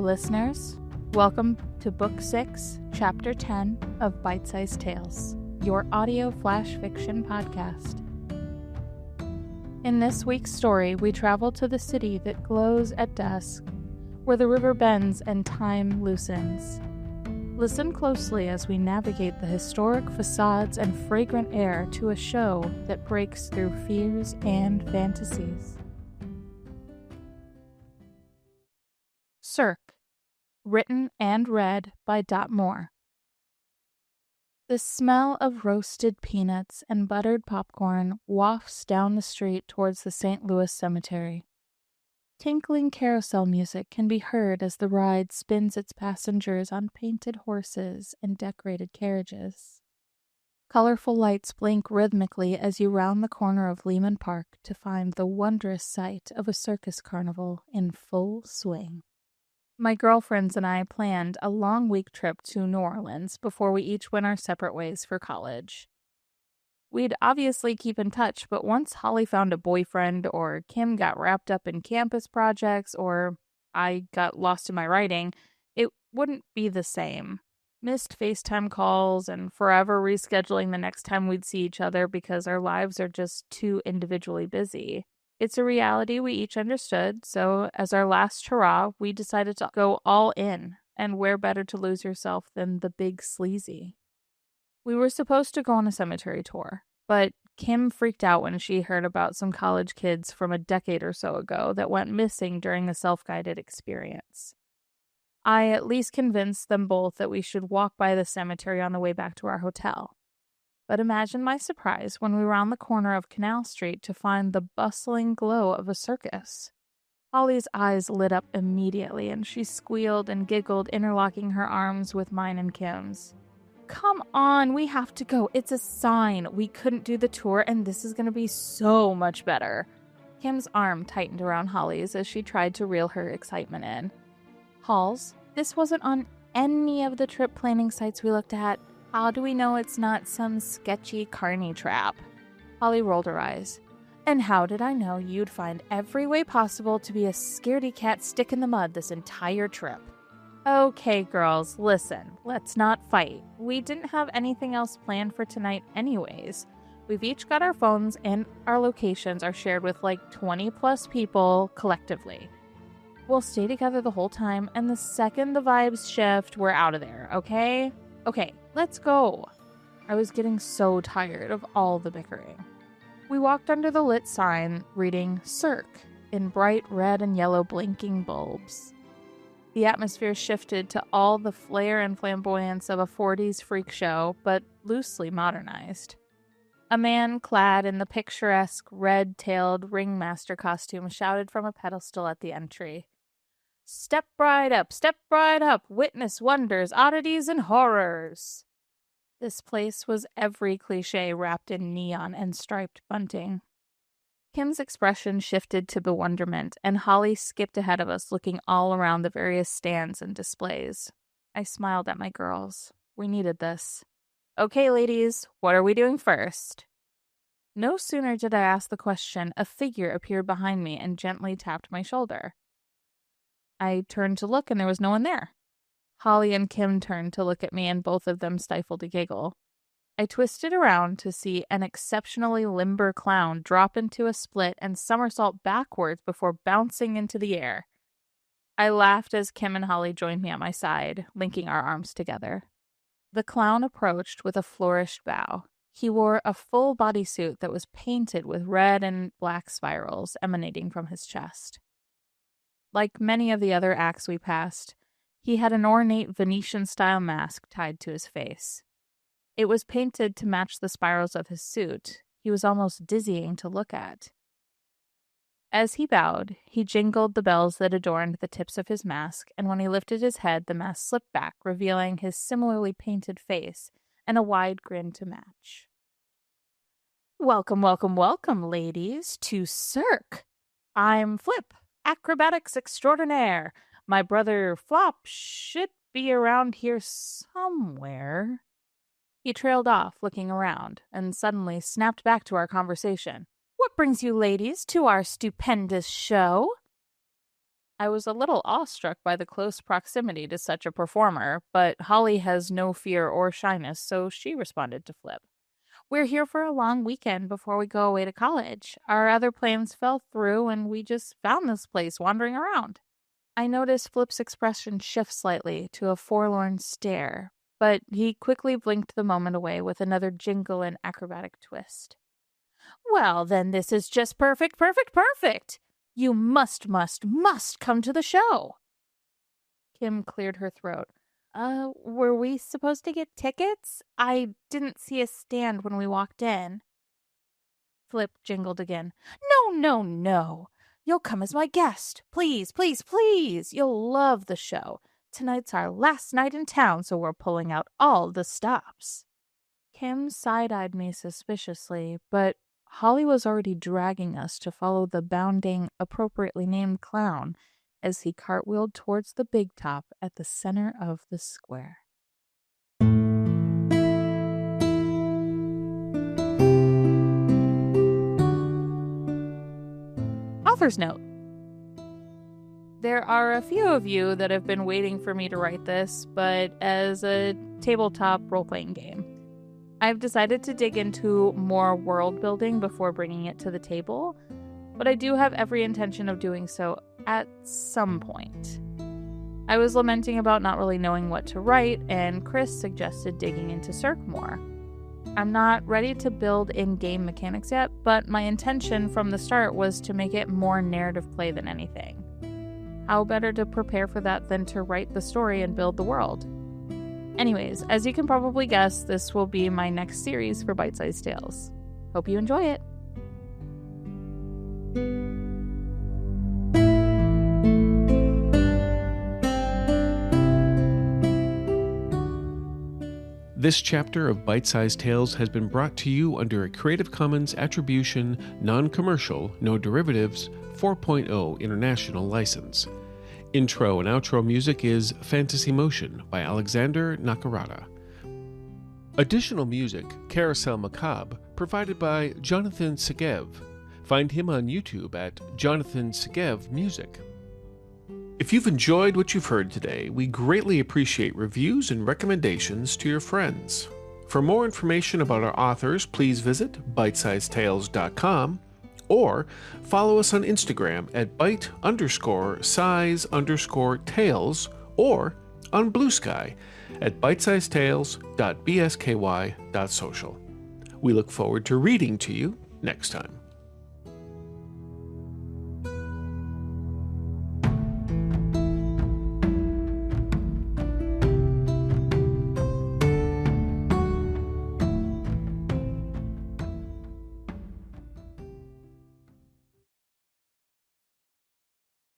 listeners. Welcome to Book 6, Chapter 10 of Bite-Sized Tales, your audio flash fiction podcast. In this week's story, we travel to the city that glows at dusk, where the river bends and time loosens. Listen closely as we navigate the historic facades and fragrant air to a show that breaks through fears and fantasies. Cirque, written and read by Dot Moore. The smell of roasted peanuts and buttered popcorn wafts down the street towards the St. Louis Cemetery. Tinkling carousel music can be heard as the ride spins its passengers on painted horses and decorated carriages. Colorful lights blink rhythmically as you round the corner of Lehman Park to find the wondrous sight of a circus carnival in full swing. My girlfriends and I planned a long week trip to New Orleans before we each went our separate ways for college. We'd obviously keep in touch, but once Holly found a boyfriend, or Kim got wrapped up in campus projects, or I got lost in my writing, it wouldn't be the same. Missed FaceTime calls and forever rescheduling the next time we'd see each other because our lives are just too individually busy. It's a reality we each understood, so as our last hurrah, we decided to go all in, and where better to lose yourself than the big sleazy. We were supposed to go on a cemetery tour, but Kim freaked out when she heard about some college kids from a decade or so ago that went missing during a self-guided experience. I at least convinced them both that we should walk by the cemetery on the way back to our hotel. But imagine my surprise when we round the corner of Canal Street to find the bustling glow of a circus. Holly's eyes lit up immediately, and she squealed and giggled, interlocking her arms with mine and Kim's. Come on, we have to go. It's a sign. We couldn't do the tour, and this is going to be so much better. Kim's arm tightened around Holly's as she tried to reel her excitement in. Halls, this wasn't on any of the trip planning sites we looked at. How do we know it's not some sketchy carny trap? Holly rolled her eyes. And how did I know you'd find every way possible to be a scaredy cat stick in the mud this entire trip? Okay, girls, listen. Let's not fight. We didn't have anything else planned for tonight anyways. We've each got our phones, and our locations are shared with like 20 plus people collectively. We'll stay together the whole time, and the second the vibes shift, we're out of there, okay? Okay, let's go. I was getting so tired of all the bickering. We walked under the lit sign reading Cirque in bright red and yellow blinking bulbs. The atmosphere shifted to all the flair and flamboyance of a 40s freak show, but loosely modernized. A man clad in the picturesque red-tailed ringmaster costume shouted from a pedestal at the entry. Step right up, witness wonders, oddities, and horrors. This place was every cliche wrapped in neon and striped bunting. Kim's expression shifted to bewilderment, and Holly skipped ahead of us, looking all around the various stands and displays. I smiled at my girls. We needed this. Okay, ladies, what are we doing first? No sooner did I ask the question, a figure appeared behind me and gently tapped my shoulder. I turned to look, and there was no one there. Holly and Kim turned to look at me, and both of them stifled a giggle. I twisted around to see an exceptionally limber clown drop into a split and somersault backwards before bouncing into the air. I laughed as Kim and Holly joined me at my side, linking our arms together. The clown approached with a flourished bow. He wore a full bodysuit that was painted with red and black spirals emanating from his chest. Like many of the other acts we passed, he had an ornate Venetian-style mask tied to his face. It was painted to match the spirals of his suit. He was almost dizzying to look at. As he bowed, he jingled the bells that adorned the tips of his mask, and when he lifted his head, the mask slipped back, revealing his similarly painted face and a wide grin to match. Welcome, welcome, welcome, ladies, to Cirque. I'm Flip, acrobatics extraordinaire. My brother Flop should be around here somewhere. He trailed off, looking around, and suddenly snapped back to our conversation. What brings you ladies to our stupendous show? I was a little awestruck by the close proximity to such a performer, but Holly has no fear or shyness, so she responded to Flip. We're here for a long weekend before we go away to college. Our other plans fell through, and we just found this place wandering around. I noticed Flip's expression shift slightly to a forlorn stare, but he quickly blinked the moment away with another jingle and acrobatic twist. Well, then this is just perfect, perfect, perfect! You must come to the show! Kim cleared her throat. Were we supposed to get tickets? I didn't see a stand when we walked in. Flip jingled again. No, no, no. You'll come as my guest. Please, please, please. You'll love the show. Tonight's our last night in town, so we're pulling out all the stops. Kim side-eyed me suspiciously, but Holly was already dragging us to follow the bounding, appropriately named clown as he cartwheeled towards the big top at the center of the square. Author's note. There are a few of you that have been waiting for me to write this, but as a tabletop role-playing game. I've decided to dig into more world building before bringing it to the table, but I do have every intention of doing so at some point. I was lamenting about not really knowing what to write, and Chris suggested digging into Cirque more. I'm not ready to build in-game mechanics yet, but my intention from the start was to make it more narrative play than anything. How better to prepare for that than to write the story and build the world? Anyways, as you can probably guess, this will be my next series for Bite-Sized Tales. Hope you enjoy it. This chapter of Bite-Sized Tales has been brought to you under a Creative Commons Attribution, Non-Commercial, No Derivatives 4.0 International License. Intro and outro music is Fantasy Motion by Alexander Nakarada. Additional music, Carousel Macabre, provided by Jonathan Segev. Find him on YouTube at Jonathan Segev Music. If you've enjoyed what you've heard today, we greatly appreciate reviews and recommendations to your friends. For more information about our authors, please visit bitesizedtales.com or follow us on Instagram at bite_size_tales or on Blue Sky at bitesizedtales.bsky.social. We look forward to reading to you next time.